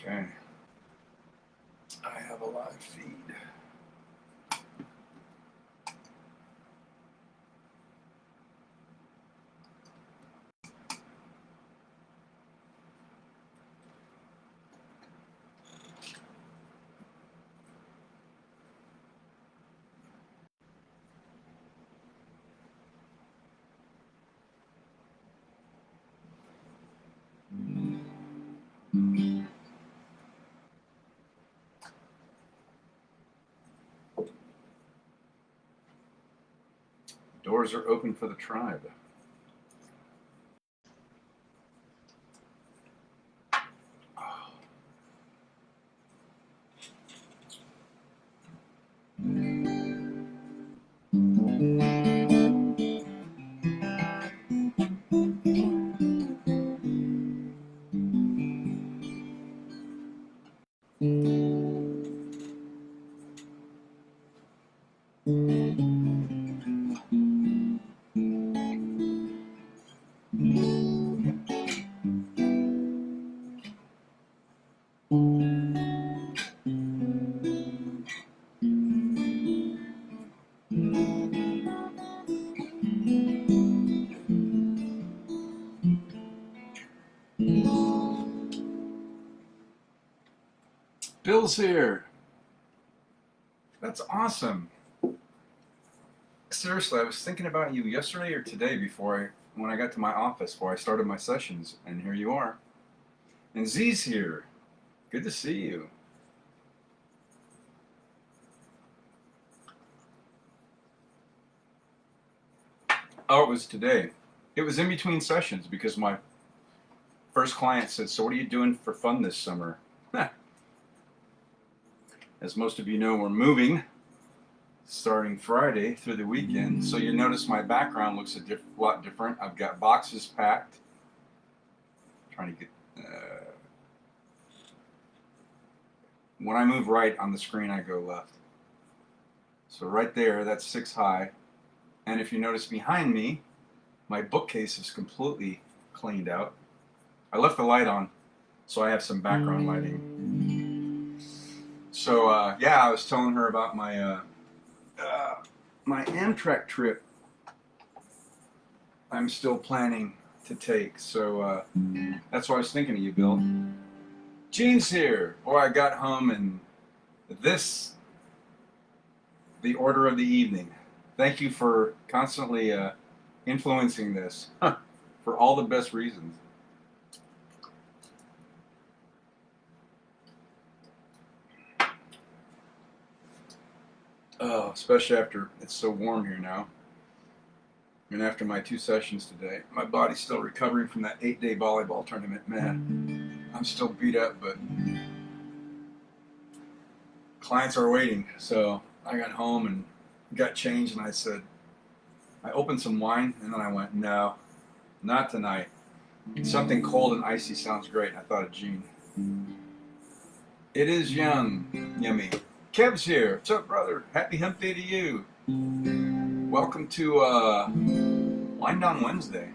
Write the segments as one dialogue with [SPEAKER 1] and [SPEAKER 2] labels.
[SPEAKER 1] Okay. I have a live feed. Doors are open for the tribe. Bill's here. That's awesome. Seriously, I was thinking about you yesterday or today when I got to my office before I started my sessions, and here you are. And Z's here. Good to see you. Oh, it was today. It was in between sessions because my first client said, "So what are you doing for fun this summer?" As most of you know, we're moving starting Friday through the weekend. So you notice my background looks a lot different. I've got boxes packed. Trying to get... when I move right on the screen, I go left. So right there, that's 6 high. And if you notice behind me, my bookcase is completely cleaned out. I left the light on, so I have some background lighting. So yeah, I was telling her about my my Amtrak trip I'm still planning to take. So that's why I was thinking of you, Bill. Gene's here. Boy, I got home and the order of the evening. Thank you for constantly influencing this for all the best reasons. Oh, especially after it's so warm here now. And after my 2 sessions today, my body's still recovering from that 8-day volleyball tournament. Man, I'm still beat up, but clients are waiting. So I got home and got changed, and I opened some wine, and then I went, no, not tonight. Something cold and icy sounds great. I thought of Gene. It is yummy. Kev's here. What's up, brother? Happy hump day to you. Welcome to Wind Down Wednesday.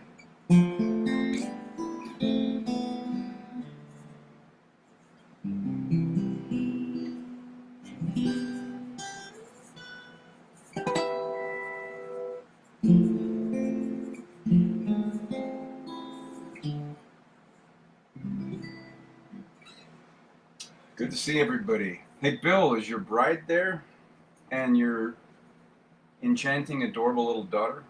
[SPEAKER 1] Good to see everybody. Hey, Bill, is your bride there? And your enchanting, adorable little daughter?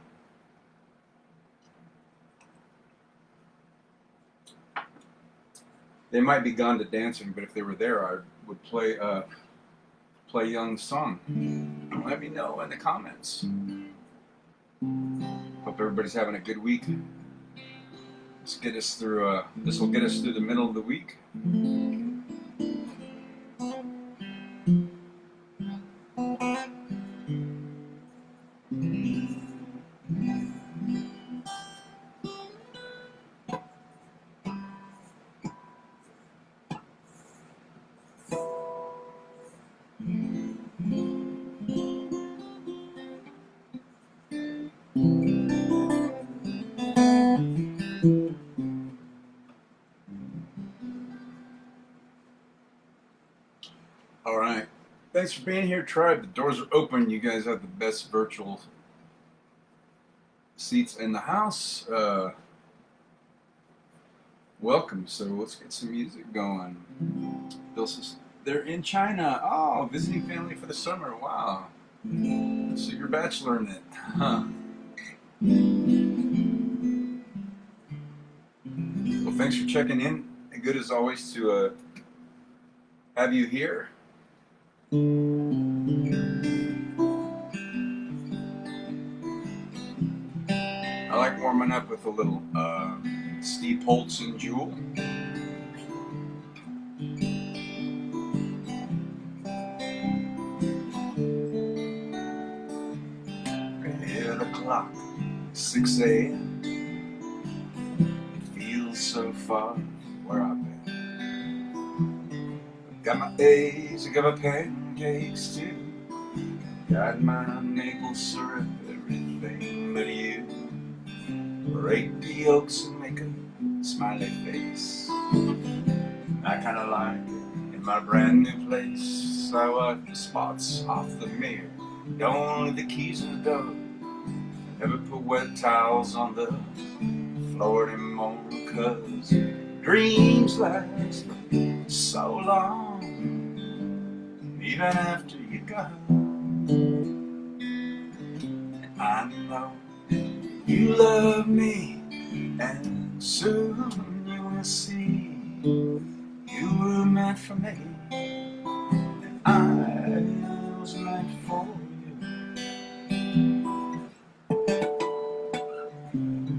[SPEAKER 1] They might be gone to dancing, but if they were there, I would play Young's song. Let me know in the comments. Hope everybody's having a good week. Let's get us through. This will get us through the middle of the week. Thanks for being here, Tribe. The doors are open. You guys have the best virtual seats in the house. Welcome. So let's get some music going. Bill says they're in China. Oh, visiting family for the summer. Wow. So you're bacheloring it, huh? Well, thanks for checking in. Good as always to have you here. I like warming up with a little Steve Holtz and Jewel. I hear the clock, 6 a.m. It feels so far where I've been. Got my eggs, I got my pancakes too. Got my maple syrup, everything but you. Break the yolks and make a smiley face. I kinda like it in my brand new place. I wipe the spots off the mirror. Don't leave the keys in the door. Never put wet towels on the floor anymore. 'Cause dreams last so long, even after you're gone. And I know you love me, and soon you will see you were meant for me, and I was meant for you.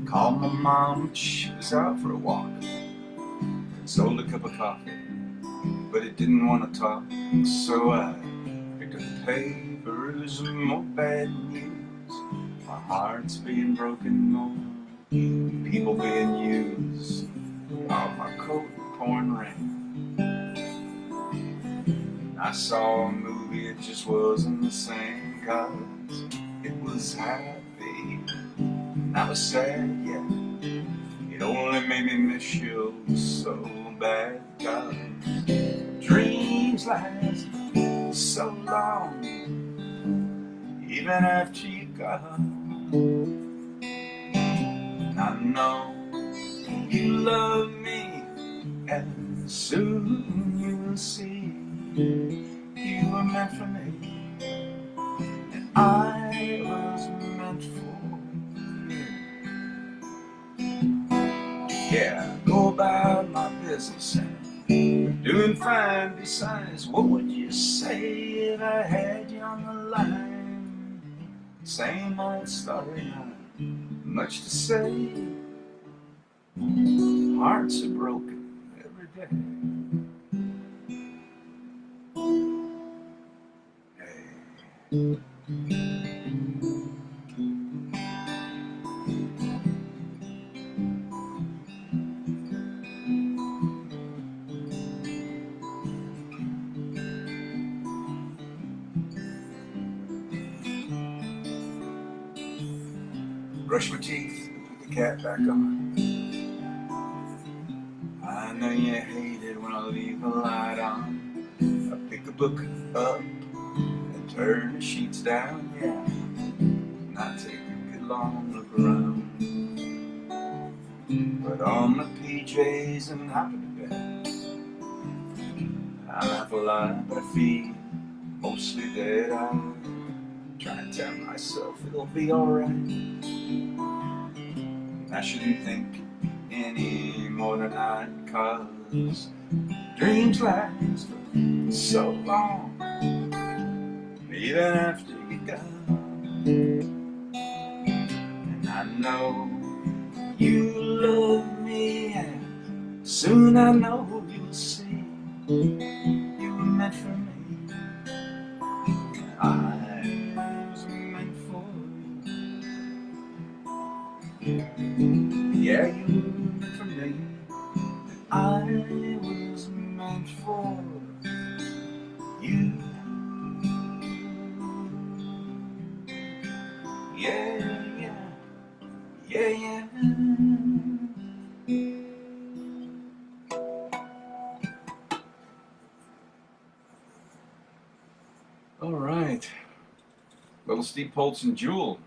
[SPEAKER 1] Called my mom, she was out for a walk, sold a cup of coffee, but it didn't want to talk, so I picked up the papers and more bad news. My heart's being broken, more people being used. Off my coat, pouring rain. I saw a movie, it just wasn't the same, 'cause it was happy. I was sad, yeah. It only made me miss you so bad, 'cause dreams last so long, even after you gone. And I know you love me, and soon you will see you were meant for me, and I was meant for you. Yeah, go about my business and doing fine. Besides, what would you say if I had you on the line? Same old story, not much to say. Hearts are broken every day. Hey. Brush my teeth, put the cat back on. I know you hate it when I leave the light on. I pick a book up and turn the sheets down, yeah. And I take a good long look around. Put on my PJs and hop into bed. I laugh a lot, but I feel mostly dead. I try and tell myself it'll be alright. I shouldn't think any more tonight, 'cause dreams last so long, even after you're gone. And I know you love me, and soon I know you'll see you were meant for me, and I was meant for you. Yeah, you were meant for me, and I was meant for you. Yeah, yeah, yeah, yeah. Little Steve Poltz and Jewel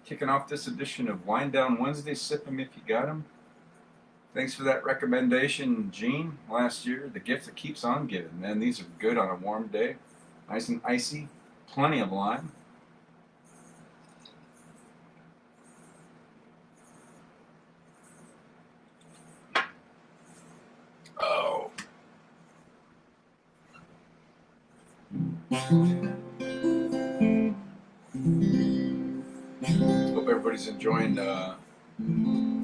[SPEAKER 1] kicking off this edition of Wind Down Wednesday. Sip 'em if you got 'em. Thanks for that recommendation, Gene, last year. The gift that keeps on giving. Man, these are good on a warm day. Nice and icy. Plenty of lime. Oh. Hope everybody's enjoying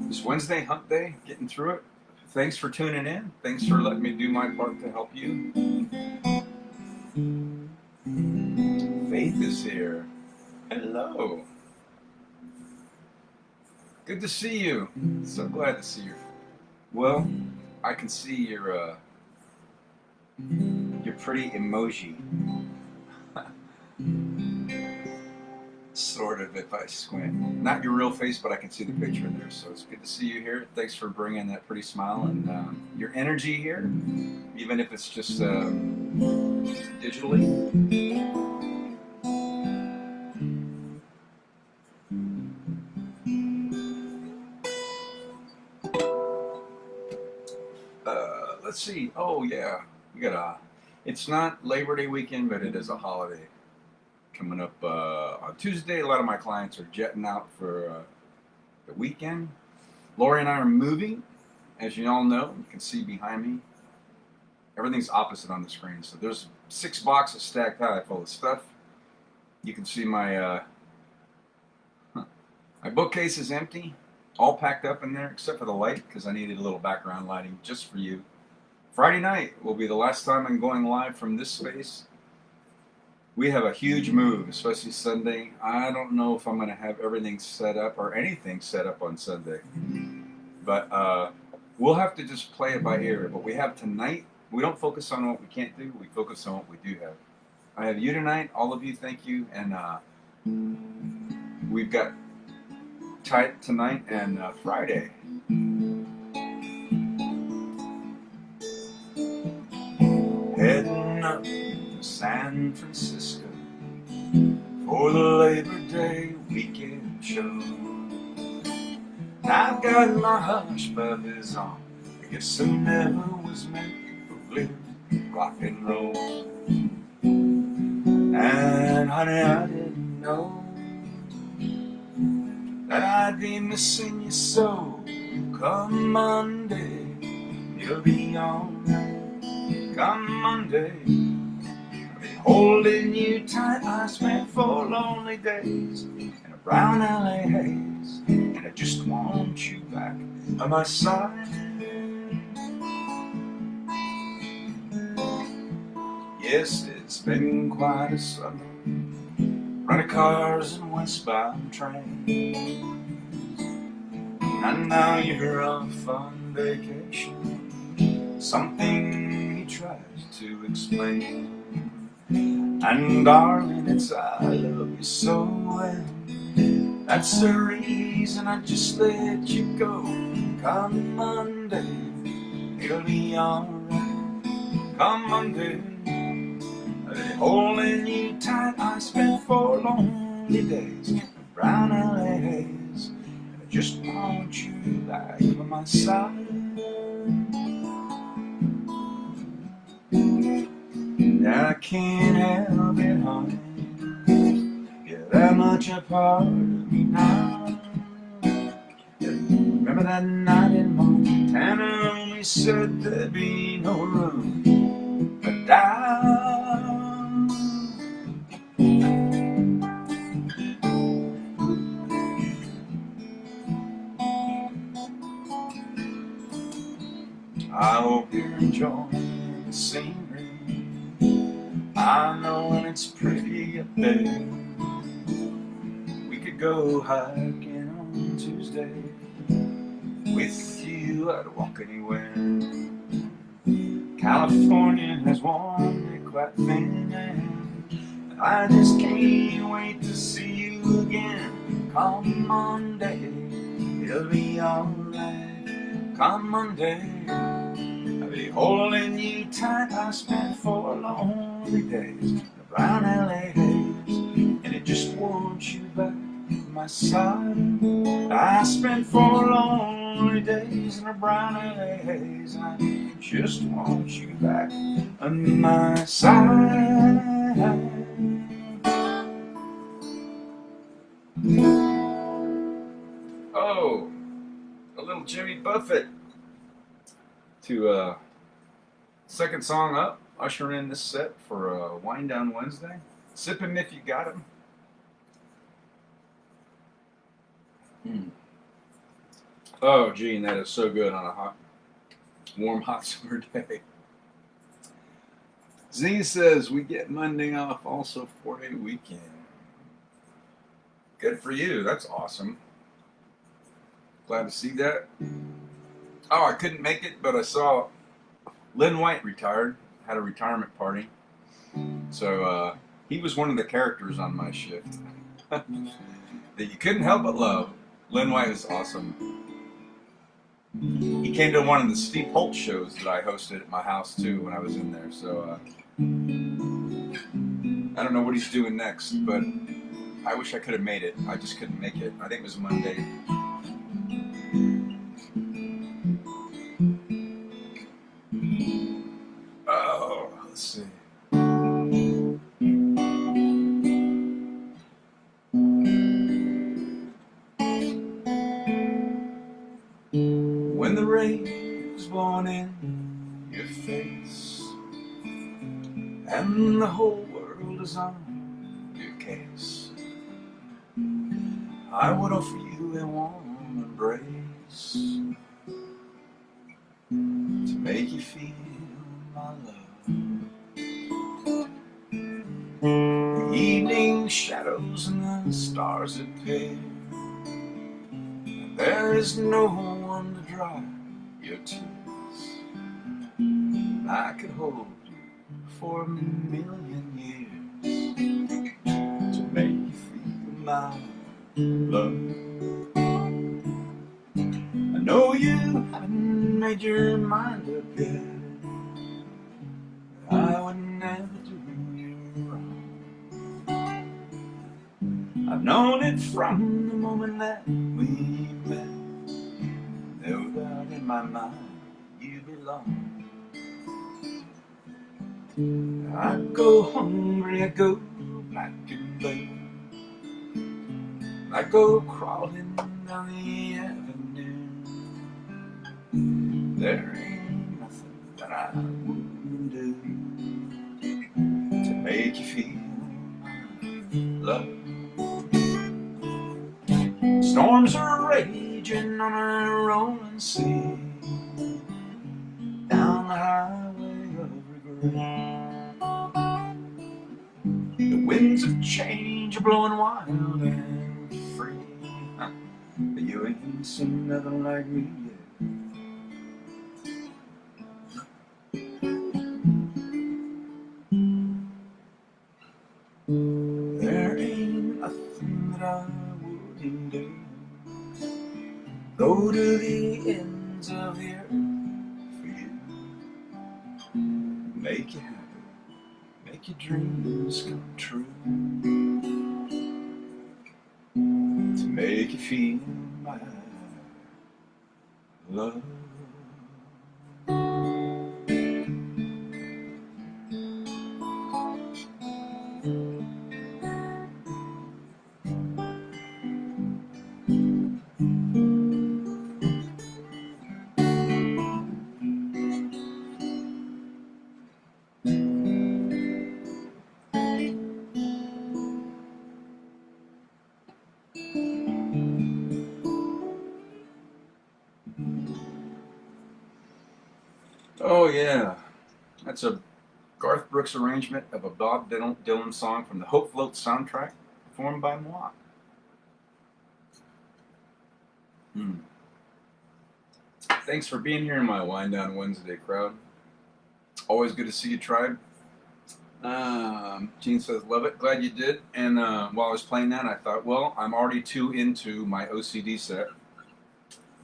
[SPEAKER 1] this Wednesday hump day, getting through it. Thanks for tuning in. Thanks for letting me do my part to help you. Faith is here. Hello. Good to see you. So glad to see you. Well, I can see your pretty emoji. Sort of, if I squint. Not your real face, but I can see the picture there. So it's good to see you here. Thanks for bringing that pretty smile and your energy here, even if it's just digitally. Let's see. Oh yeah, we got it's not Labor Day weekend, but it is a holiday coming up on Tuesday. A lot of my clients are jetting out for the weekend. Lori and I are moving, as you all know. You can see behind me. Everything's opposite on the screen. So there's 6 boxes stacked high full of stuff. You can see my my bookcase is empty, all packed up in there except for the light because I needed a little background lighting just for you. Friday night will be the last time I'm going live from this space. We have a huge move, especially Sunday. I don't know if I'm going to have everything set up or anything set up on Sunday. But we'll have to just play it by ear. But we have tonight. We don't focus on what we can't do. We focus on what we do have. I have you tonight. All of you, thank you. And we've got tonight and Friday. Heading up to San Francisco for the Labor Day weekend show. I've got my hush puppies on. I guess I never was meant for blues, rock and roll. And honey, I didn't know that I'd be missing you so. Come Monday, you'll be alright. Come Monday, I'll be holding you tight. I spent 4 lonely days in a brown LA haze, and I just want you back on my side. Yes, it's been quite a summer, running cars and westbound trains. And now you're off on vacation, something tries to explain. And darling, it's I love you so well. That's the reason I just let you go. Come Monday, it'll be alright. Come Monday, I'll be holding you tight. I spent 4 lonely days in brown LA haze, and I just want you back by my side. I can't help it, honey. You're that much a part of me now. Remember that night in Montana when we said there'd be no room for doubt? I hope you're enjoying the scenery. I know when it's pretty up there. We could go hiking on Tuesday. With you, I'd walk anywhere. California has worn me quite thin, and I just can't wait to see you again. Come Monday, it'll be alright. Come Monday, I'll be holding you tight. I spent 4 lonely days in a brown LA haze, and it just want you back at my side. I spent 4 lonely days in a brownie haze. I just want you back on my side. Oh, a little Jimmy Buffett to second song up, ushering in this set for Wind Down Wednesday. Sip 'em if you got 'em. Oh, Gene, that is so good on a warm, hot summer day. Z says we get Monday off, also 4-day weekend. Good for you. That's awesome. Glad to see that. Oh, I couldn't make it, but I saw Lynn White retired, had a retirement party. So he was one of the characters on my shift that you couldn't help but love. Lynn White is awesome. He came to one of the Steve Holt shows that I hosted at my house too when I was in there. So I don't know what he's doing next, but I wish I could have made it. I just couldn't make it. I think it was Monday. Oh, let's see. When the rain is blowing in your face and the whole world is on your case, I would offer you a warm embrace to make you feel my love. The evening shadows and the stars appear. There is no one to dry your tears. I could hold you for 1,000,000 years to make you feel my love. I know you haven't made your mind up yet. I would never do you wrong. I've known it from the moment that we met. No doubt in my mind you belong. I go hungry, I go black and blue. I go crawling down the avenue. There ain't nothing that I wouldn't do to make you feel my love. Storms are raging on a rolling sea, down the highway of regret. The winds of change are blowing wild and free, but you ain't seen nothing like me yet. There ain't nothing that I wouldn't do. Go to the ends of the earth for you. Make you happy, make your dreams come true. To make you feel my love. Oh yeah, that's a Garth Brooks arrangement of a Bob Dylan song from the Hope Float soundtrack, performed by moi. Thanks for being here in my Wind Down Wednesday crowd. Always good to see you, tribe. Gene says, love it, glad you did. And while I was playing that, I thought, well, I'm already too into my OCD set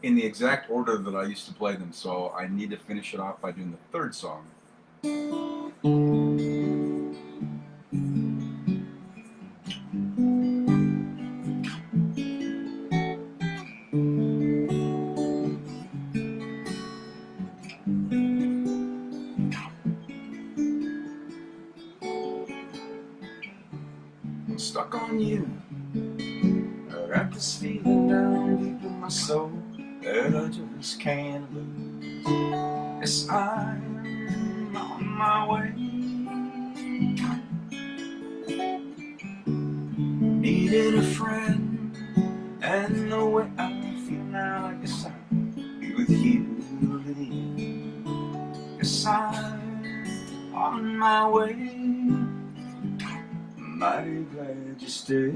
[SPEAKER 1] in the exact order that I used to play them, so I need to finish it off by doing the third song. stuck on you. I got this feeling down deep in my soul that I just can't lose. Yes, I'm on my way. Needed a friend, and the way I feel now, I guess I'll be with you till the end. Yes, I'm on my way. Mighty glad you stayed.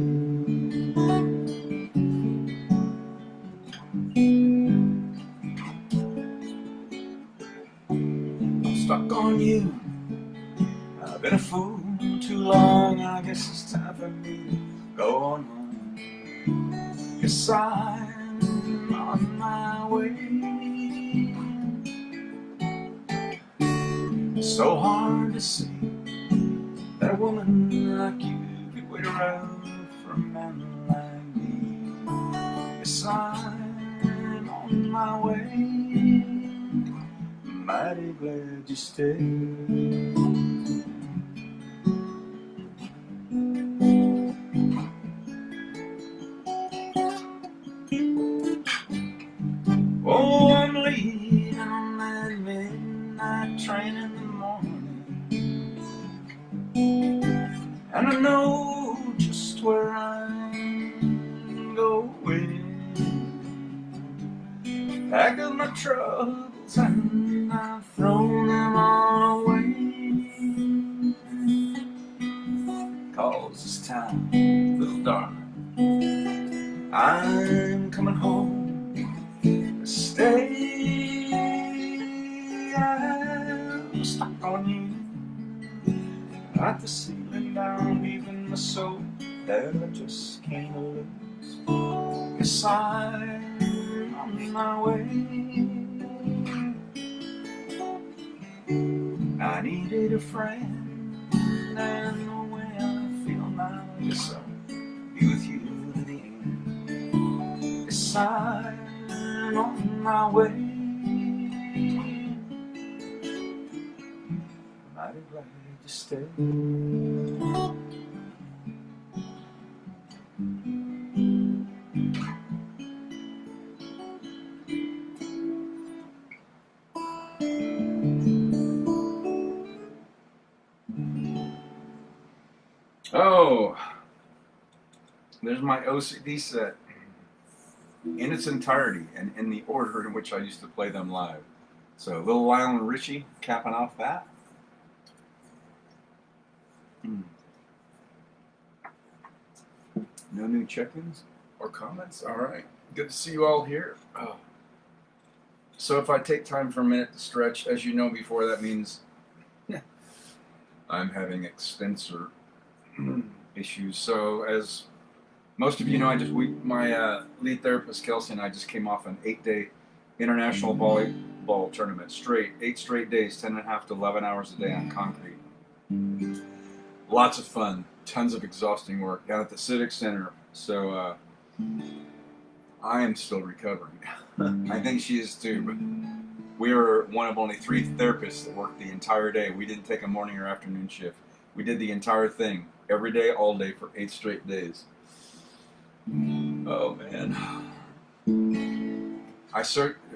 [SPEAKER 1] I'm stuck on you. I've been a fool too long. I guess it's time for me to go on home. Yes, I'm on my way. It's so hard to see that a woman like you could wait around for a man like me. Yes, I'm on my way. Mighty glad you stayed. Oh, I'm leaving on that midnight train in the morning, and I know just where I'm going. Packed up my troubles and I've thrown them all away, 'cause this time, little darling, I'm coming home. Stay. I'm stuck on you. Got the ceiling down deep in my soul that I just can't lose. Yes, I'm on my way. I needed a friend, and the way I feel now, yes, I'll be with you to the end. Yes, I'm on my way. Mighty glad you stayed. Oh, there's my OCD set in its entirety and in the order in which I used to play them live. So, little Lionel Richie capping off that. No new check-ins or comments? All right. Good to see you all here. Oh. So if I take time for a minute to stretch, as you know before, that means I'm having extensor issues. So as most of you know, my lead therapist, Kelsey, and I just came off an 8-day international volleyball tournament, 8 straight days, 10.5 to 11 hours a day on concrete. Lots of fun, tons of exhausting work down at the Civic Center. So I am still recovering. I think she is too, but we were one of only 3 therapists that worked the entire day. We didn't take a morning or afternoon shift. We did the entire thing, every day, all day, for 8 straight days. Oh man.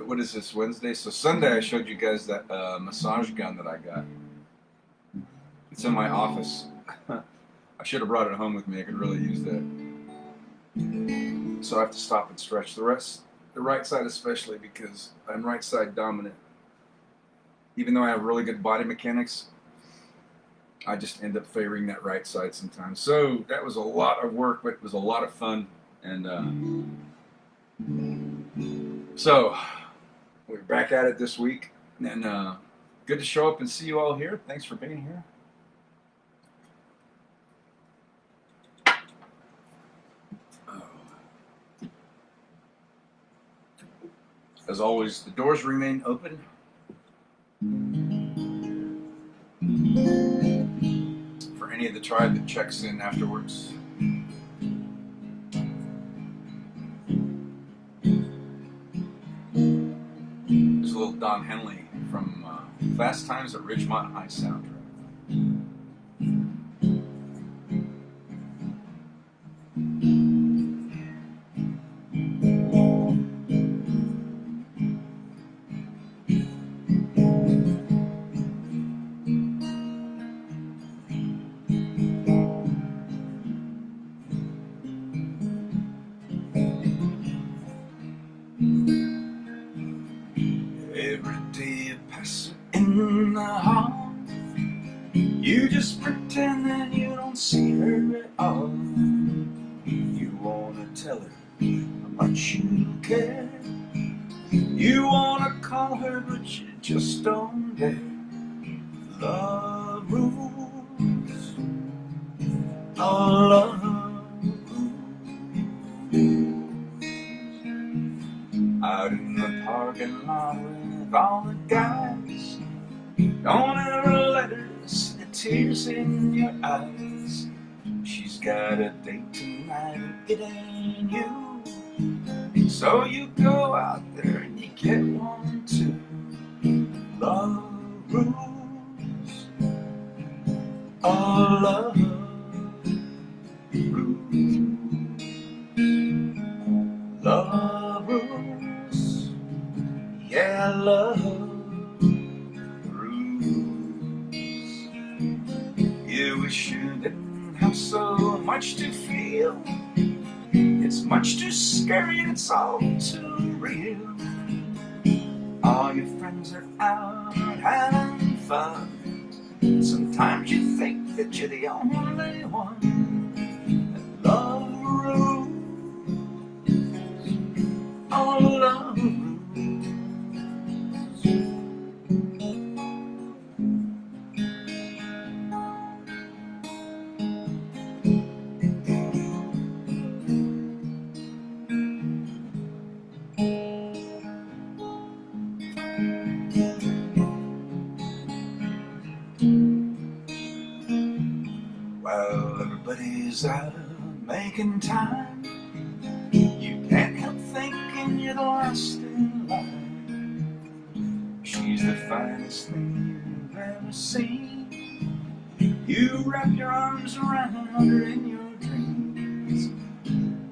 [SPEAKER 1] What is this, Wednesday? So Sunday I showed you guys that massage gun that I got. It's in my office. I should have brought it home with me. I could really use that. So I have to stop and stretch the right side especially, because I'm right side dominant. Even though I have really good body mechanics, I just end up favoring that right side sometimes. So that was a lot of work, but it was a lot of fun. And so we're back at it this week. And good to show up and see you all here. Thanks for being here. As always, the doors remain open. For any of the tribe that checks in afterwards. There's a little Don Henley from Fast Times at Ridgemont High soundtrack. do you pass her in the hall? You just pretend that you don't see her at all. You wanna tell her how much you care. You wanna call her, but you just don't dare. Love rules. Oh, love rules. Out in the parking lot with all the guys, don't ever let her see the tears in your eyes. She's got a date tonight and it ain't you, so you go out there and you get one too. Love rules. Oh, love rules. Love rules. Yeah, love rules. Yeah, we shouldn't have so much to feel. It's much too scary and it's all too real. All your friends are out having fun. Sometimes you think that you're the only one. And love rules. Oh, love rules. While everybody's out making time, you can't help thinking you're the last in line. She's the finest thing you've ever seen. You wrap your arms around her in your dreams.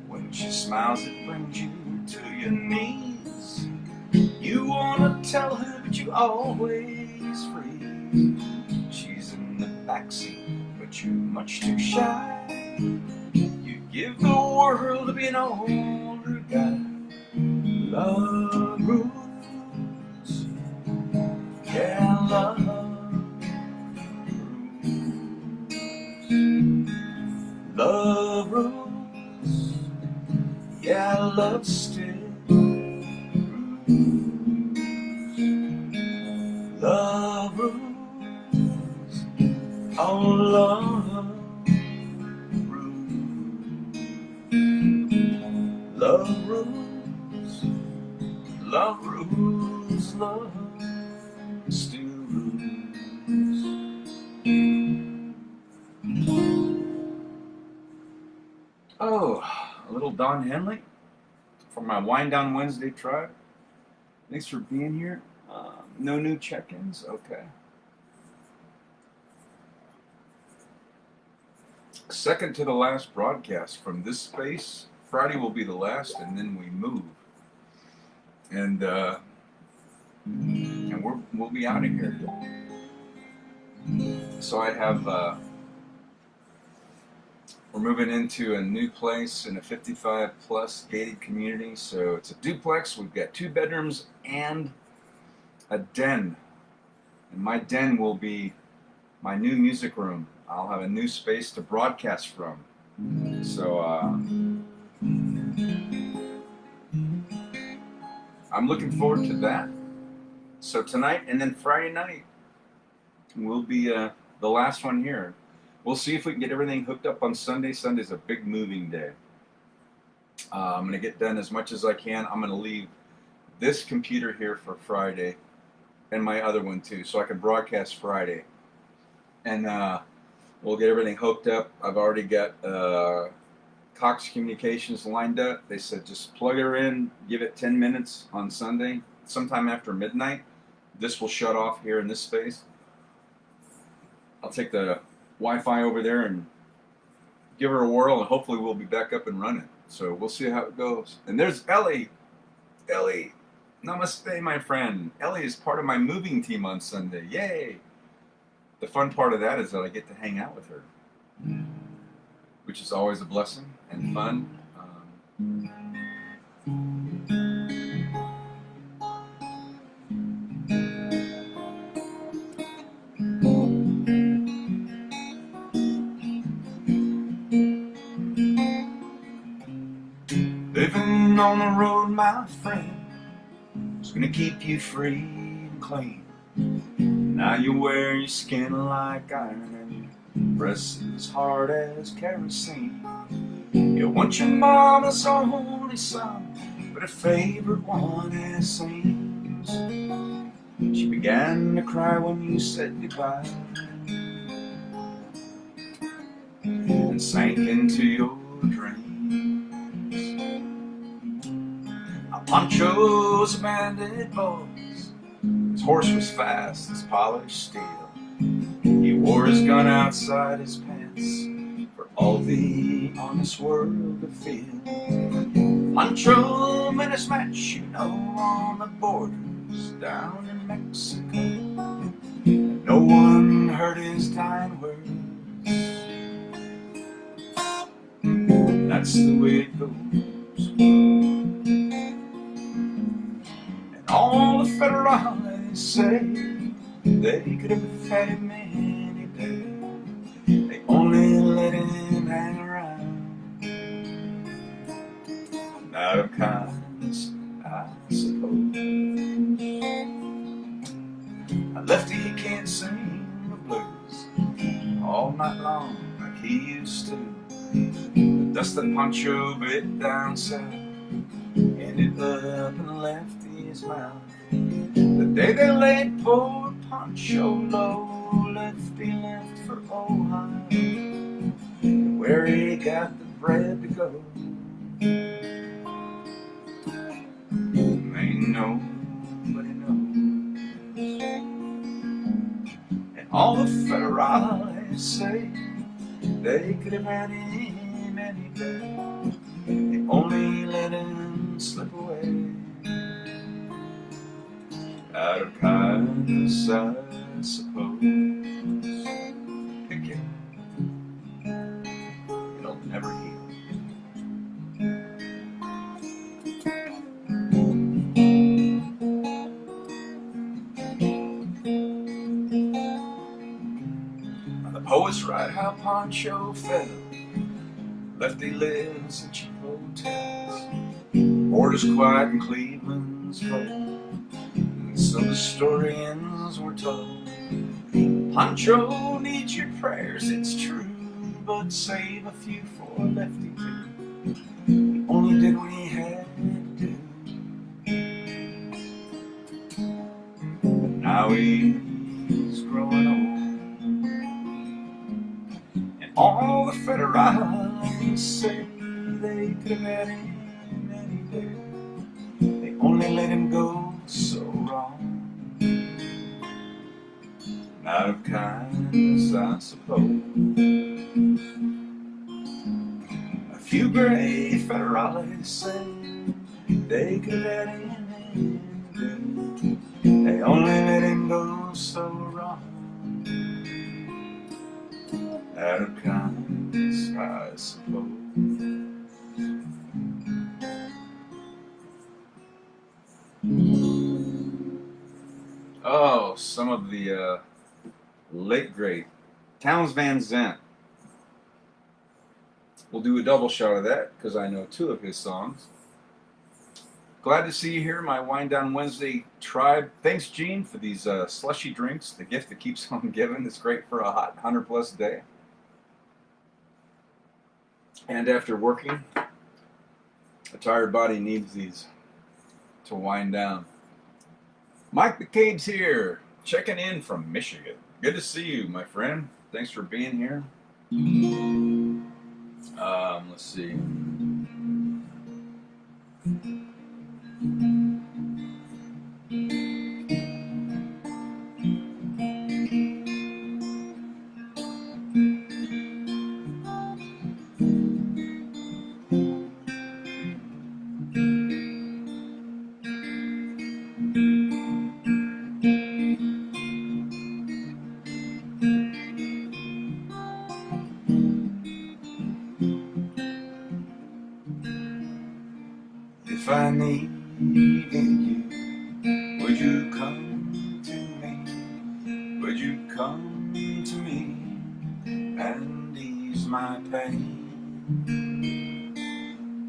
[SPEAKER 1] When she smiles, it brings you to your knees. You wanna tell her, but you always freeze. She's in the backseat, but you're much too shy. You give the world to be an older guy. Love rules. Yeah, love rules. Love rules. Yeah, love still rules. Love rules. Oh, love rules. Love rules. Love rules. Love still rules. Oh, a little Don Henley for my Wind Down Wednesday tribe. Thanks for being here. No new check-ins? Okay. Second to the last broadcast from this space. Friday will be the last, and then we move. And we'll be out of here. So I have we're moving into a new place in a 55 plus gated community. So it's a duplex. We've got 2 bedrooms and a den. And my den will be my new music room. I'll have a new space to broadcast from. So I'm looking forward to that. So tonight and then Friday night will be the last one here. We'll see if we can get everything hooked up on Sunday. Sunday's a big moving day. I'm going to get done as much as I can. I'm going to leave this computer here for Friday and my other one too, so I can broadcast Friday. And we'll get everything hooked up. I've already got Cox Communications lined up. They said just plug her in, give it 10 minutes on Sunday, sometime after midnight. This will shut off here in this space. I'll take the Wi-Fi over there and give her a whirl, and hopefully we'll be back up and running. So we'll see how it goes. And there's Ellie. Ellie, namaste, my friend. Ellie is part of my moving team on Sunday. Yay! The fun part of that is that I get to hang out with her, which is always a blessing and fun. my friend, is gonna keep you free and clean. Now you wear your skin like iron and your breasts as hard as kerosene. You want your mama's only son, but her favorite one as seems. She began to cry when you said goodbye and sank into your dreams. Pancho's a bandit boss. His horse was fast as polished steel. He wore his gun outside his pants for all the honest world to feel. Pancho met his match, you know, on the borders down in Mexico. And no one heard his dying words. That's the way it goes. And all the federales say they could have had him any day. They only let him hang around out of kindness, I suppose. A lefty, he can't sing the blues all night long like he used to. The dust that Pancho bit down south ended up and left his mouth. The day they laid poor Pancho low, lefty left for Ohio, where he got the bread to go. Ain't nobody knows. And all the federales say they could have had him any day. They only let him slip away out of kindness, I suppose. Pick it. It'll never heal. The poets write how Pancho fell. Lefty lives in cheap hotels. Borders quiet and Cleveland's cold. And so the story ends, we're told. Pancho needs your prayers, it's true, but save a few for Lefty too. He only did what he had to do. But now he's growing old. All the federales say they could have had him any day. They only let him go so wrong. Out of kindness, I suppose. A few gray federales say they could have had him any day. They only let him go so wrong. Out of kindness, I suppose. Oh, some of the late great Townes Van Zandt. We'll do a double shot of that because I know two of his songs. Glad to see you here, my Wind Down Wednesday tribe. Thanks, Gene, for these slushy drinks. The gift that keeps on giving. It's great for a hot 100+ day. And after working, a tired body needs these to wind down. Mike McCabe's here, checking in from Michigan. Good to see you, my friend. Thanks for being here. Let's see. If I needed you, would you come to me? Would you come to me and ease my pain?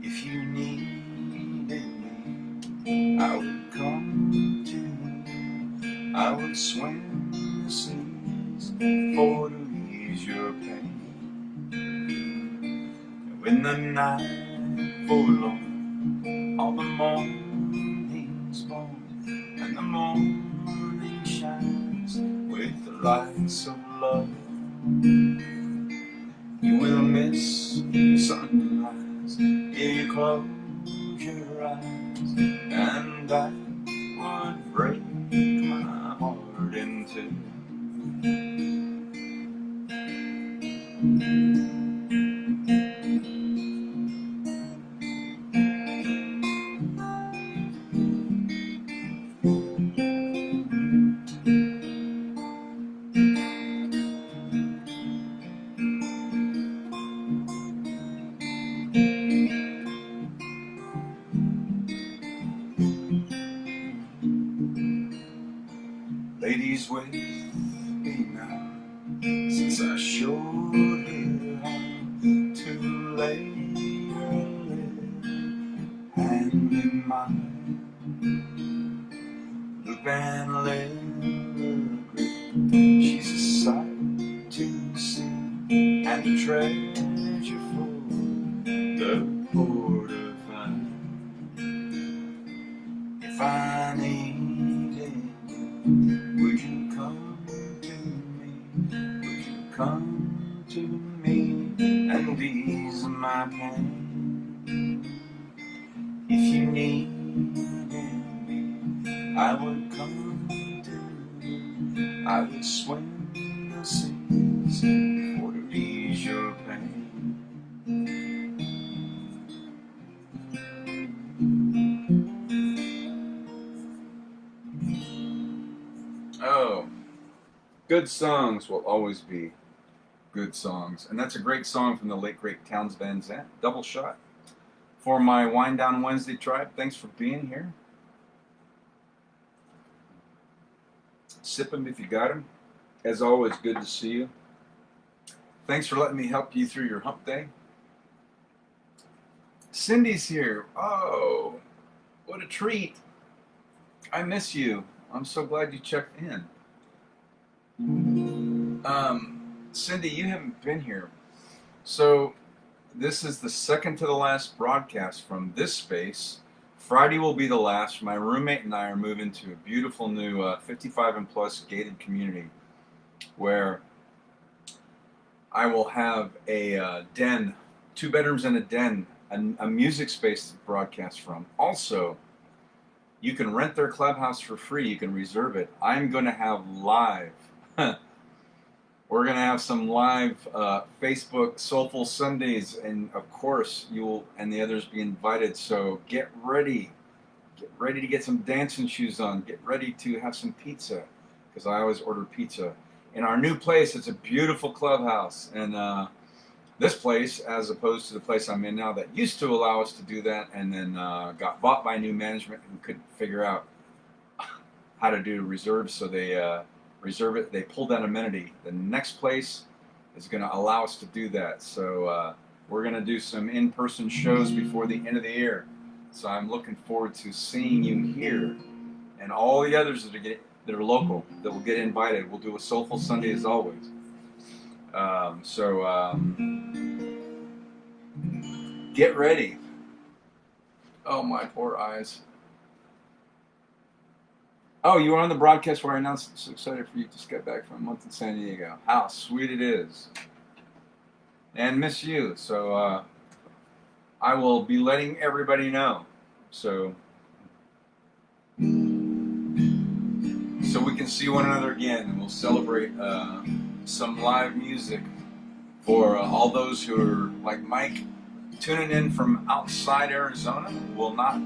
[SPEAKER 1] If you needed me, I would swim the seas for to ease your pain. When the night forlorn, all the morning's born, and the morning shines with the lights of love. You will miss the sunrise if you close your eyes, and that would break my heart in two. Ladies with me now, since I showed her how to lay her lid, hand in mine, loop and liver grip. She's a sight to see and a treasure for the poor to find. If I needed you, would you come to me? Would you come to me and ease my pain? If you needed me, I would come to you. I would swim the seas for to ease your pain. Oh, good songs will always be good songs. And that's a great song from the late, great Townes Van Zandt. Double shot. For my Wind Down Wednesday tribe, thanks for being here. Sip them if you got them. As always, good to see you. Thanks for letting me help you through your hump day. Cindy's here. Oh, what a treat. I miss you. I'm so glad you checked in. Cindy, you haven't been here. So this is the second to the last broadcast from this space. Friday will be the last. My roommate and I are moving to a beautiful new 55 and plus gated community where I will have a den, 2 bedrooms and a den, a music space to broadcast from. Also, you can rent their clubhouse for free. You can reserve it. I'm going to have live. We're going to have some live Facebook Soulful Sundays, and of course you will and the others be invited. So get ready. Get ready to get some dancing shoes on. Get ready to have some pizza, because I always order pizza. In our new place, it's a beautiful clubhouse, and this place, as opposed to the place I'm in now that used to allow us to do that, and then got bought by new management who couldn't figure out how to do reserves, so they reserve it. They pulled that amenity. The next place is going to allow us to do that, so we're going to do some in-person shows before the end of the year. So I'm looking forward to seeing you here, and all the others that are local that will get invited. We'll do a Soulful Sunday as always. Get ready. Oh, my poor eyes. Oh, you were on the broadcast where I announced, so excited for you to just get back from a month in San Diego. How sweet it is. And miss you. So I will be letting everybody know. So we can see one another again, and we'll celebrate some live music for all those who are like Mike, tuning in from outside Arizona. Will not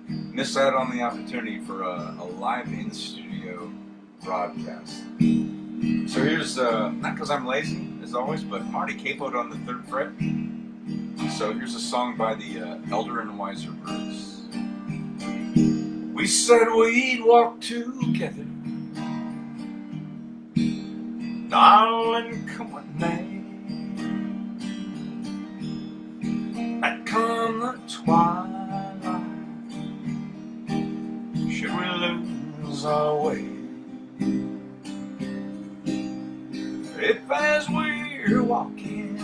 [SPEAKER 1] miss out on the opportunity for a live in-studio broadcast. So here's, not because I'm lazy, as always, but Marty capoed on the 3rd fret. So here's a song by the Elder and Wiser Birds. We said we'd walk together, darling, come what may. And come the twilight, should we lose our way? If as we're walking,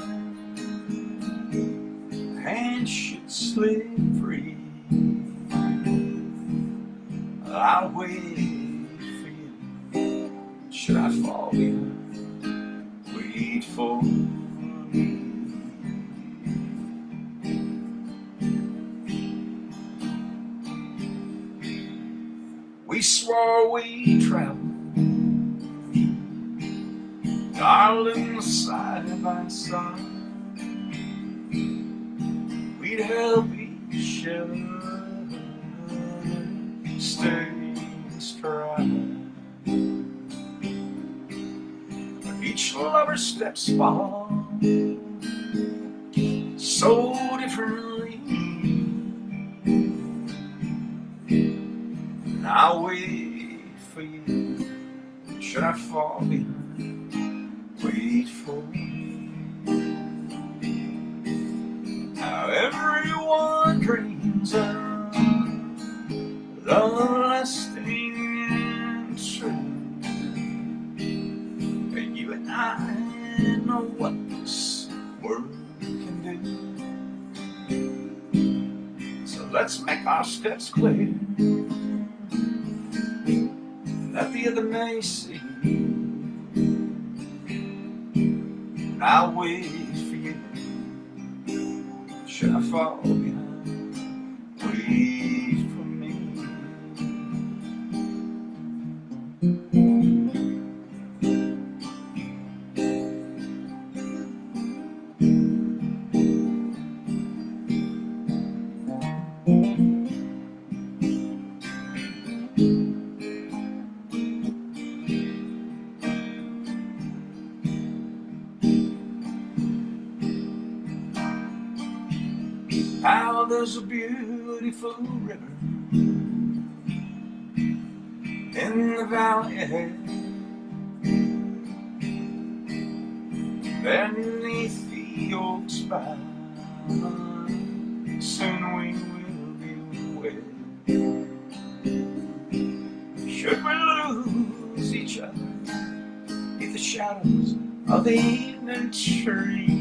[SPEAKER 1] a hand should slip free, I'll wait for you. Should I fall behind? Wait for me. We swore we'd travel, darling, side by side. We'd help each other stay in stride. But each lover steps forward so differently, and I'll wait for you. Should I fall behind? Wait for me. How everyone dreams of love lasting and true, but you and I know what this world can do. So let's make our steps clear, that the other may see. I'll wait for you. Should I fall behind? Wait for me. How there's a beautiful river in the valley ahead, beneath the oaks by, soon we will be wed. Should we lose each other in the shadows of the evening tree,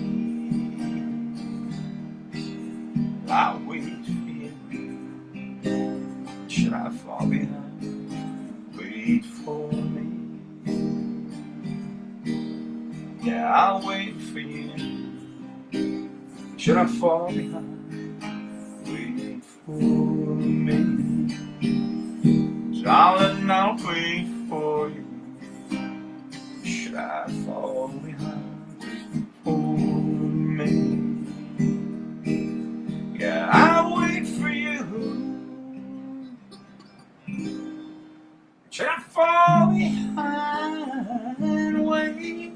[SPEAKER 1] I'll wait for you. Should I fall behind? Wait for me. Yeah, I'll wait for you. Should I fall behind? Wait for me. Darling, I'll wait for you. Should I fall behind? Wait for me. Yeah, I'll wait for you. Should I fall behind? Wait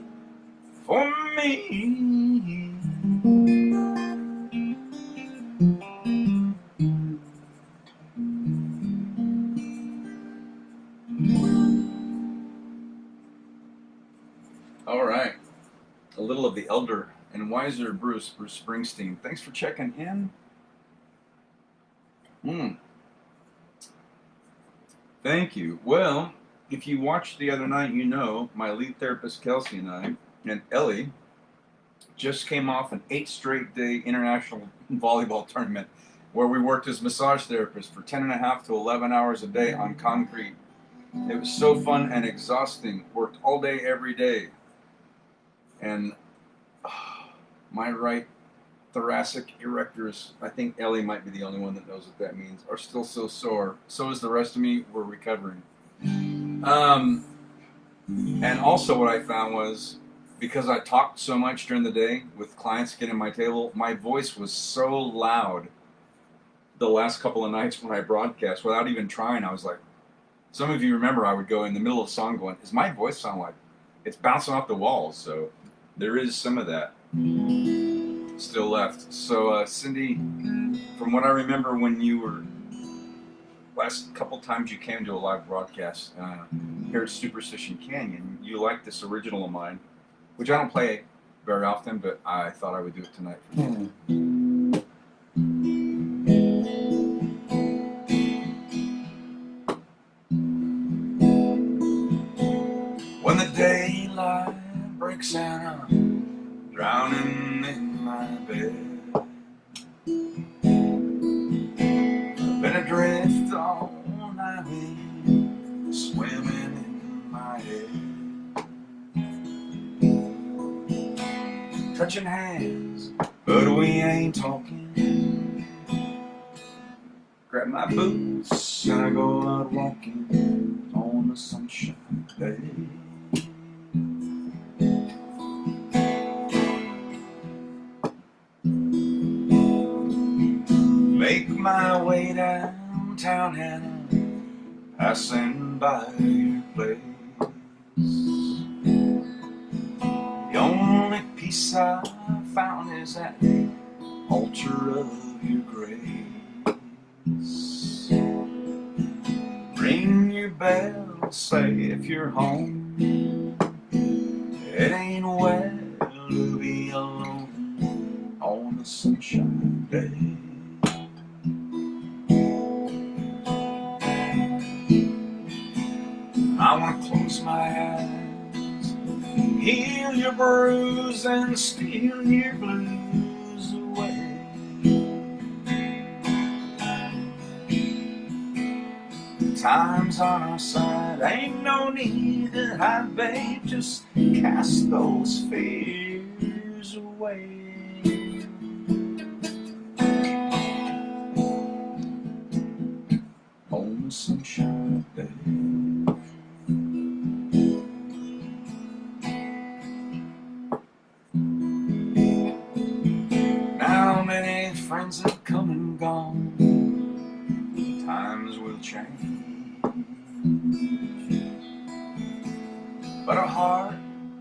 [SPEAKER 1] for me. All right, a little of the elder and wiser Bruce Springsteen. Thanks for checking in. Thank you. Well, if you watched the other night, you know my lead therapist Kelsey and I and Ellie just came off an 8 straight day international volleyball tournament where we worked as massage therapists for 10.5 to 11 hours a day on concrete. It was so fun and exhausting. Worked all day, every day. And my right thoracic erectors, I think Ellie might be the only one that knows what that means, are still so sore. So is the rest of me. We're recovering. And also what I found was, because I talked so much during the day with clients getting my table, my voice was so loud the last couple of nights when I broadcast, without even trying. I was like, some of you remember I would go in the middle of a song going, does my voice sound like it's bouncing off the walls? So there is some of that still left. So Cindy, from what I remember when you were, last couple times you came to a live broadcast here at Superstition Canyon, you liked this original of mine, which I don't play very often, but I thought I would do it tonight for you. When the daylight breaks and I'm drowning in my bed, been adrift all night, swimming in my head, touching hands, but we ain't talking. Grab my boots and I go out walking on a sunshine day. Make my way downtown and I'm passing by your place. The only peace I found is at the altar of your grace. Ring your bell, say if you're home. It ain't well to be alone on a sunshine day. I want to close my eyes, heal your bruise and steal your blues away. Time's on our side, ain't no need to hide, babe, just cast those fears away. On a sunshine day. Now many friends have come and gone, times will change, but our heart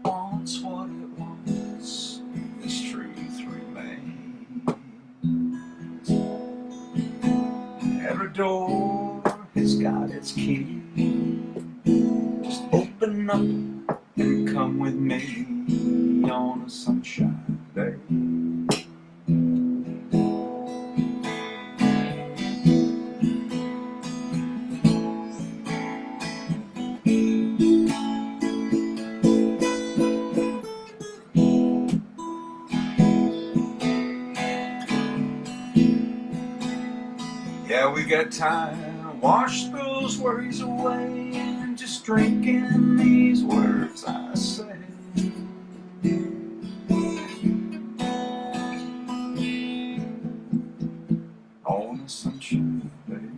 [SPEAKER 1] wants what it wants, this truth remains. Every door has got its key, just open up and come with me on a sunshine day. Yeah, we got time to wash those worries away and just drink in these words I say. On a sunshine day.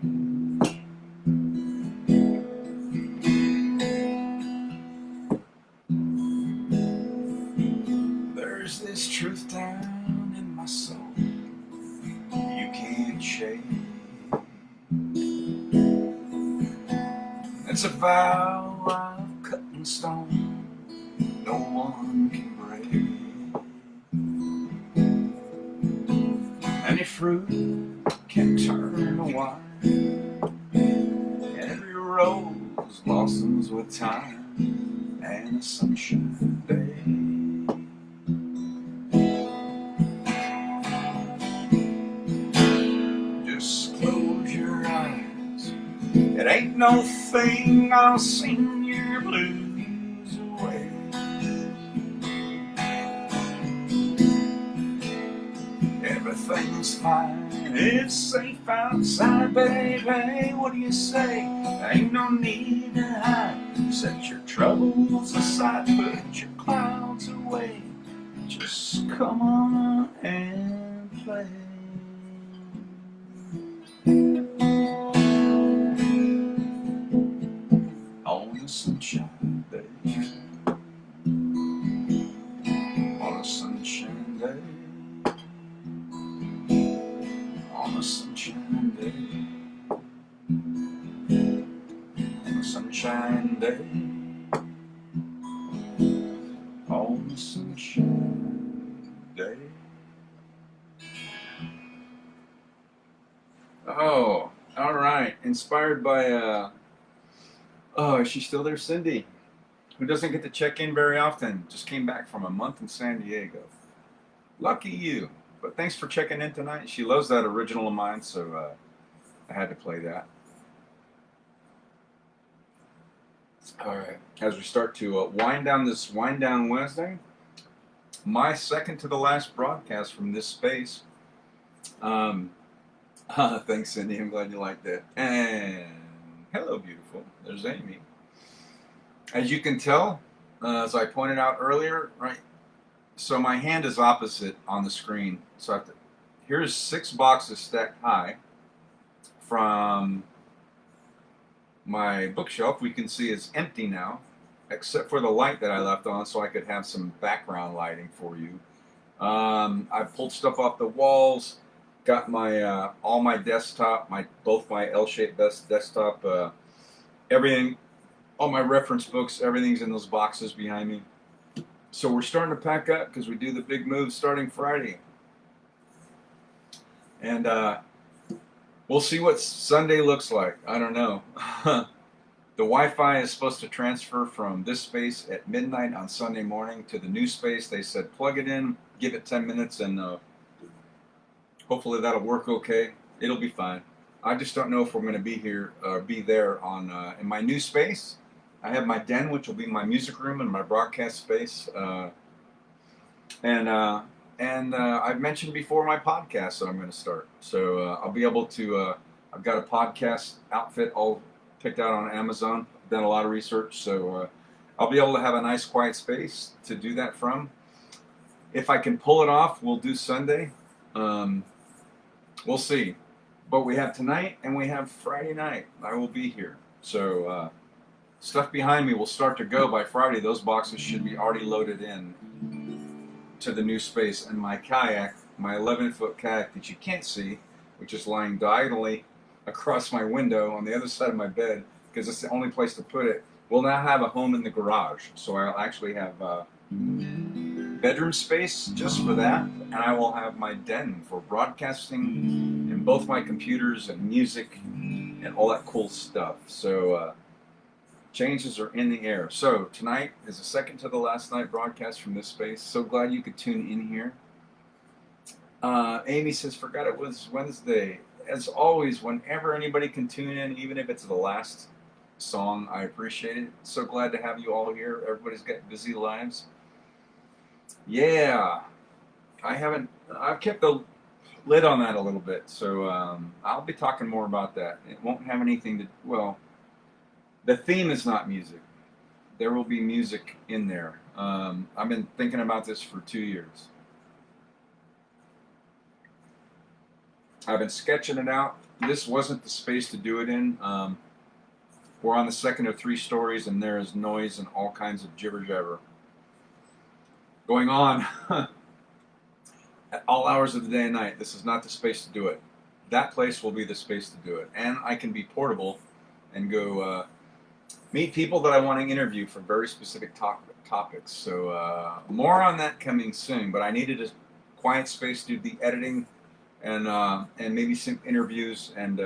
[SPEAKER 1] There's this truth down in my soul you can't shake. It's a vow I've cut in stone, no one can break. Any fruit can turn to wine, every rose blossoms with time and a sunshine day. Just close your eyes, it ain't no thing, I'll sing your blues away. Everything's fine, it's safe outside, baby, what do you say? Ain't no need to hide, set your troubles aside, put your clouds away, just come on and play. On a sunshine day, on a sunshine day, on a sunshine day, on a sunshine day, on a sunshine day. Oh, all right. Inspired by oh, is she still there? Cindy, who doesn't get to check in very often, just came back from a month in San Diego. Lucky you. But thanks for checking in tonight. She loves that original of mine, so I had to play that. All right. As we start to wind down this Wind Down Wednesday, my second to the last broadcast from this space. Thanks, Cindy. I'm glad you liked it. And hello, beautiful. There's Amy. As you can tell, as I pointed out earlier, right? So my hand is opposite on the screen. So I have to, here's 6 boxes stacked high from my bookshelf. We can see it's empty now, except for the light that I left on, so I could have some background lighting for you. I pulled stuff off the walls. Got my all my desktop, both my L-shaped desktop, everything, all my reference books, everything's in those boxes behind me. So we're starting to pack up because we do the big move starting Friday, and we'll see what Sunday looks like. I don't know. The Wi-Fi is supposed to transfer from this space at midnight on Sunday morning to the new space. They said plug it in, give it 10 minutes, and hopefully that'll work okay. It'll be fine. I just don't know if we're going to be here, be there on in my new space. I have my den, which will be my music room and my broadcast space, and I've mentioned before my podcast that I'm going to start. So I'll be able to. I've got a podcast outfit all picked out on Amazon. I've done a lot of research, so I'll be able to have a nice, quiet space to do that from. If I can pull it off, we'll do Sunday. We'll see. But we have tonight and we have Friday night. I will be here. So stuff behind me will start to go by Friday. Those boxes should be already loaded in to the new space. And my kayak, my 11-foot kayak that you can't see, which is lying diagonally across my window on the other side of my bed, because it's the only place to put it, will now have a home in the garage. So I'll actually have bedroom space just for that, and I will have my den for broadcasting and both my computers and music and all that cool stuff. So changes are in the air. So tonight is the second to the last night broadcast from this space. So glad you could tune in here. Amy says, forgot it was Wednesday. As always, whenever anybody can tune in, even if it's the last song, I appreciate it. So glad to have you all here. Everybody's got busy lives. Yeah, I've kept the lid on that a little bit, so I'll be talking more about that. It won't have anything to, well, the theme is not music. There will be music in there. I've been thinking about this for 2 years. I've been sketching it out. This wasn't the space to do it in. We're on the second of 3 stories, and there is noise and all kinds of jibber jabber going on at all hours of the day and night. This is not the space to do it. That place will be the space to do it. And I can be portable and go meet people that I want to interview for very specific topics. So more on that coming soon. But I needed a quiet space to do the editing and maybe some interviews, and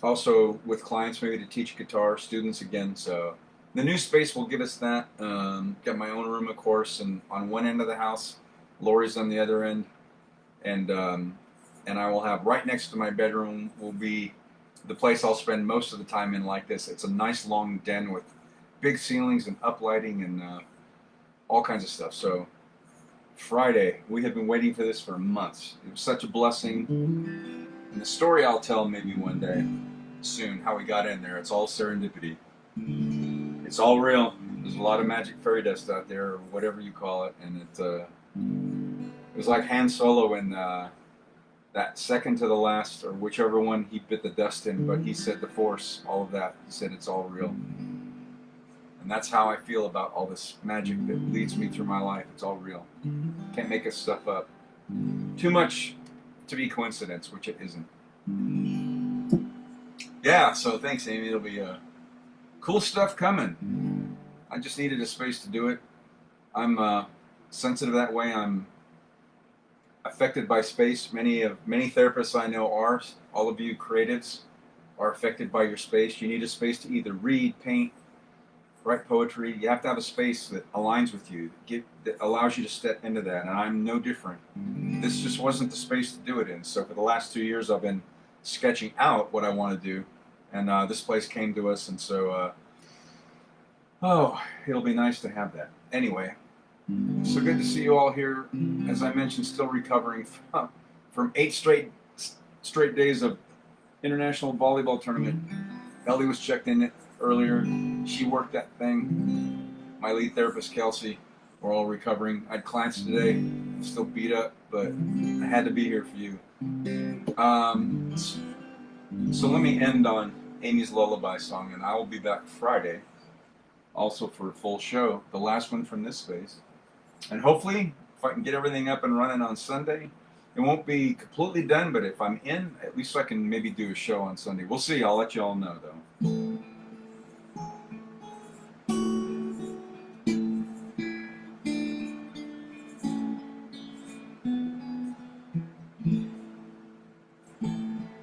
[SPEAKER 1] also with clients, maybe to teach guitar students again. So the new space will give us that. Got my own room, of course, and on one end of the house, Lori's on the other end, and I will have right next to my bedroom will be the place I'll spend most of the time in like this. It's a nice long den with big ceilings and uplighting and all kinds of stuff. So Friday, we have been waiting for this for months. It was such a blessing, and the story I'll tell maybe one day soon, how we got in there. It's all serendipity. It's all real. There's a lot of magic fairy dust out there, or whatever you call it, and it was like Han Solo in that second to the last, or whichever one he bit the dust in, but he said the Force, all of that. He said it's all real. And that's how I feel about all this magic that leads me through my life. It's all real. Can't make this stuff up. Too much to be coincidence, which it isn't. Yeah, so thanks, Amy. It'll be cool stuff coming. I just needed a space to do it. I'm sensitive that way. I'm affected by space. Many therapists I know are. All of you creatives are affected by your space. You need a space to either read, paint, write poetry. You have to have a space that aligns with you, that allows you to step into that. And I'm no different. This just wasn't the space to do it in. So for the last 2 years, I've been sketching out what I want to do, and this place came to us, and so Oh, it'll be nice to have that. Anyway, so good to see you all here. As I mentioned, still recovering from 8 straight days of international volleyball tournament. Ellie was checked in earlier. She worked that thing. My lead therapist, Kelsey, we're all recovering. I had clients today. I'm still beat up, but I had to be here for you. So let me end on Amy's Lullaby song, and I will be back Friday, also for a full show, the last one from this space. And hopefully, if I can get everything up and running on Sunday, it won't be completely done, but if I'm in, at least I can maybe do a show on Sunday. We'll see. I'll let you all know, though.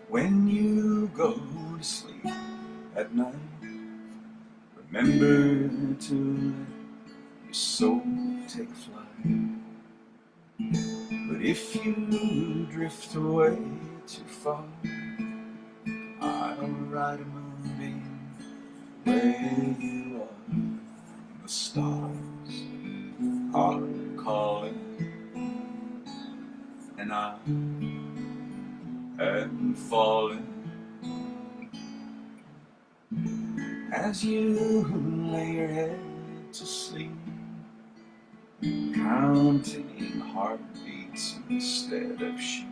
[SPEAKER 1] When you go to sleep at night, remember to let your soul take flight. But if you drift away too far, I'll write a moonbeam where you are. The stars are calling, and I am falling. As you lay your head to sleep, counting heartbeats instead of sheep,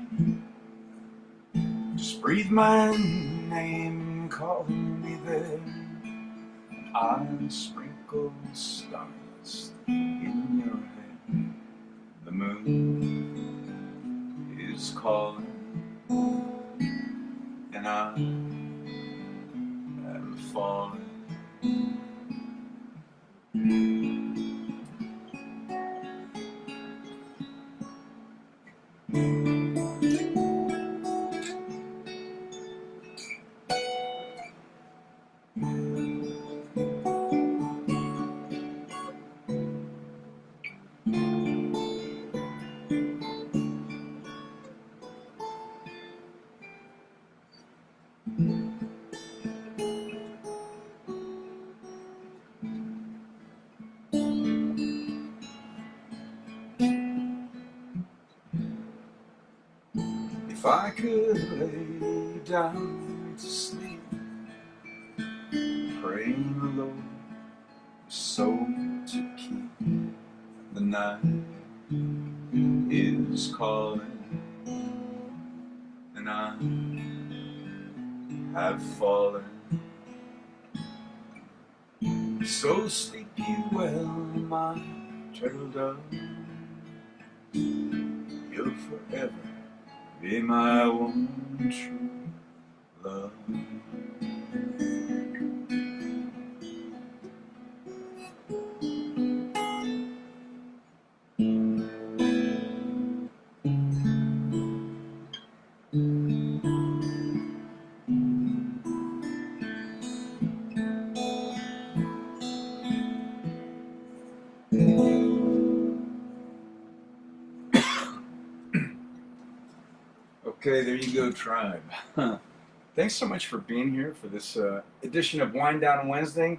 [SPEAKER 1] just breathe my name, call me there. I'll sprinkle stars in your hair. The moon is calling, and I am falling. If I could lay down to sleep, praying the Lord so to keep, the night is calling, and I have fallen. So sleep you well, my turtle dove. You'll forever be my one true love. Okay, there you go, tribe. Thanks so much for being here for this edition of Wind Down Wednesday.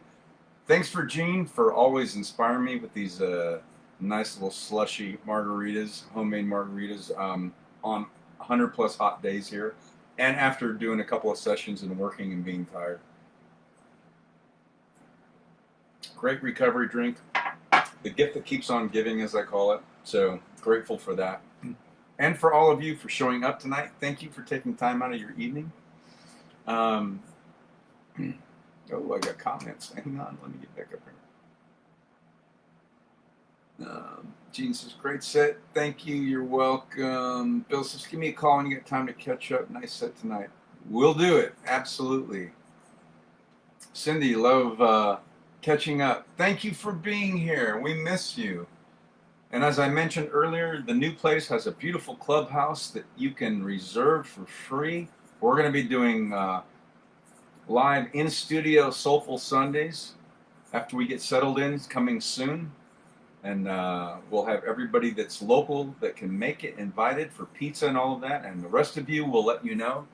[SPEAKER 1] Thanks for Gene for always inspiring me with these nice little slushy margaritas, homemade margaritas, on 100 plus hot days here, and after doing a couple of sessions and working and being tired. Great recovery drink. The gift that keeps on giving, as I call it. So grateful for that. And for all of you for showing up tonight. Thank you for taking time out of your evening. Oh, I got comments. Hang on, let me get back up here. Gene says, great set. Thank you, you're welcome. Bill says, give me a call when you get time to catch up. Nice set tonight. We'll do it, absolutely. Cindy, love catching up. Thank you for being here. We miss you. And as I mentioned earlier, the new place has a beautiful clubhouse that you can reserve for free. We're going to be doing live in-studio Soulful Sundays after we get settled in. It's coming soon. And we'll have everybody that's local that can make it invited for pizza and all of that. And the rest of you will let you know.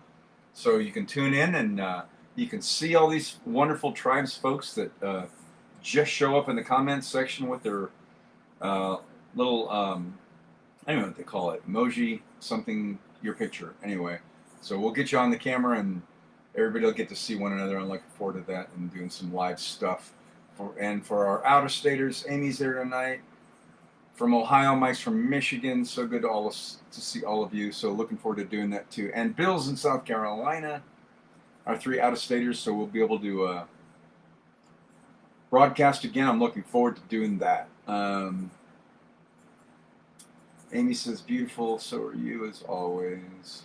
[SPEAKER 1] So you can tune in and you can see all these wonderful tribes folks that just show up in the comments section with their little, I don't know what they call it, emoji, something, your picture. Anyway, so we'll get you on the camera and everybody will get to see one another. I'm looking forward to that and doing some live stuff. For our out-of-staters, Amy's there tonight. From Ohio, Mike's from Michigan. So good to see all of you. So looking forward to doing that too. And Bill's in South Carolina. Our 3 out-of-staters, so we'll be able to broadcast again. I'm looking forward to doing that. Amy says, beautiful, so are you as always.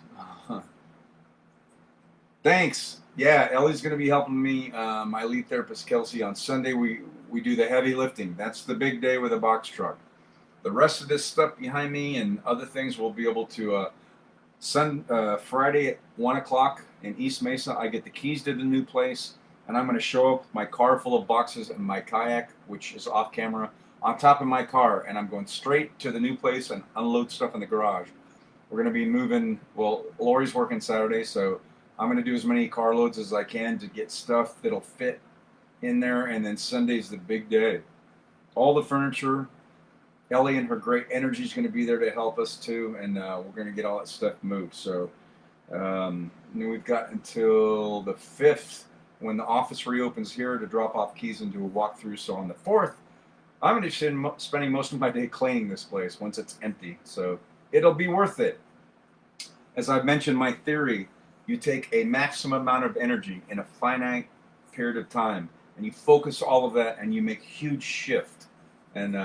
[SPEAKER 1] Thanks. Yeah, Ellie's going to be helping me, my lead therapist, Kelsey. On Sunday, we do the heavy lifting. That's the big day with a box truck. The rest of this stuff behind me and other things we'll be able to, Friday at 1 o'clock in East Mesa, I get the keys to the new place, and I'm going to show up with my car full of boxes and my kayak, which is off camera, on top of my car, and I'm going straight to the new place and unload stuff in the garage. We're going to be moving, well, Lori's working Saturday, so I'm going to do as many car loads as I can to get stuff that'll fit in there, and then Sunday's the big day. All the furniture, Ellie and her great energy is going to be there to help us too, and we're going to get all that stuff moved. So we've got until the 5th when the office reopens here to drop off keys and do a walkthrough. So on the 4th, I'm going to be spending most of my day cleaning this place once it's empty. So it'll be worth it. As I've mentioned, my theory, you take a maximum amount of energy in a finite period of time, and you focus all of that, and you make a huge shift. And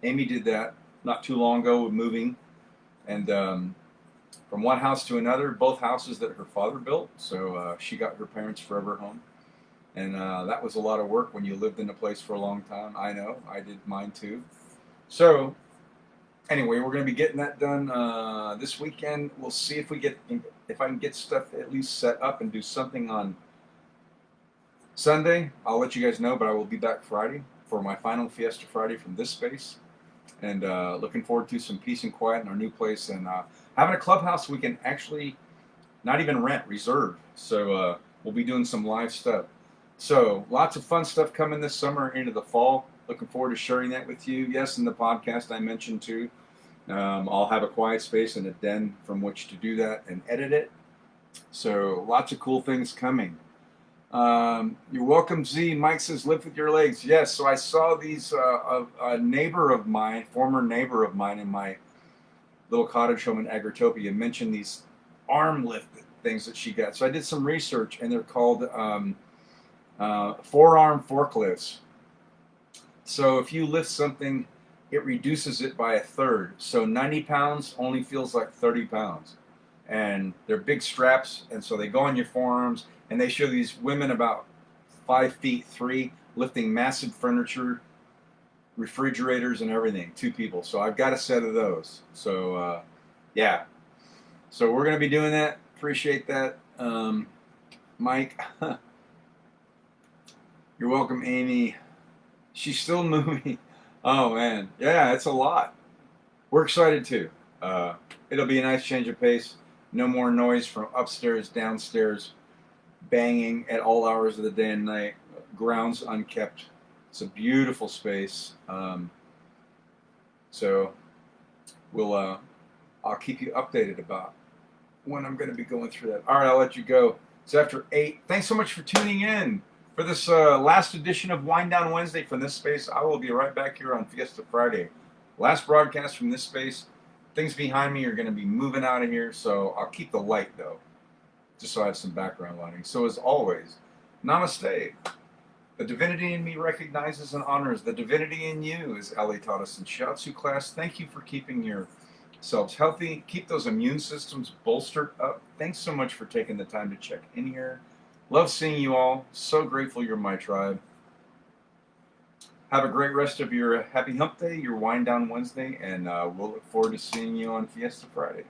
[SPEAKER 1] Amy did that not too long ago with moving, and from one house to another, both houses that her father built. So she got her parents' forever home. And that was a lot of work when you lived in a place for a long time. I know, I did mine too. So anyway, we're going to be getting that done this weekend. We'll see if I can get stuff at least set up and do something on Sunday. I'll let you guys know, but I will be back Friday for my final Fiesta Friday from this space. And looking forward to some peace and quiet in our new place, and having a clubhouse we can actually not even rent, reserve. So we'll be doing some live stuff. So lots of fun stuff coming this summer into the fall. Looking forward to sharing that with you. Yes, in the podcast I mentioned too. I'll have a quiet space and a den from which to do that and edit it. So lots of cool things coming. You're welcome, Z. Mike says, lift with your legs. Yes, so I saw these, a neighbor of mine, former neighbor of mine in my little cottage home in Agritopia mentioned these arm lift things that she got. So I did some research, and they're called forearm forklifts. So if you lift something, it reduces it by 1/3. So 90 pounds only feels like 30 pounds. And they're big straps, and so they go on your forearms, and they show these women about 5'3" lifting massive furniture, refrigerators, and everything, 2 people. So I've got a set of those. So yeah. So we're going to be doing that. Appreciate that. Mike. You're welcome, Amy. She's still moving. Oh, man. Yeah, it's a lot. We're excited, too. It'll be a nice change of pace. No more noise from upstairs, downstairs, banging at all hours of the day and night. Grounds unkept. It's a beautiful space. So I'll keep you updated about when I'm going to be going through that. All right, I'll let you go. It's after 8. Thanks so much for tuning in for this last edition of Wind Down Wednesday from this space. I will be right back here on Fiesta Friday. Last broadcast from this space. Things behind me are going to be moving out of here, so I'll keep the light, though, just so I have some background lighting. So as always, namaste. The divinity in me recognizes and honors the divinity in you, as Ellie taught us in Shiatsu class. Thank you for keeping yourselves healthy. Keep those immune systems bolstered up. Thanks so much for taking the time to check in here. Love seeing you all. So grateful you're my tribe. Have a great rest of your Happy Hump Day, your Wind Down Wednesday, and we'll look forward to seeing you on Fiesta Friday.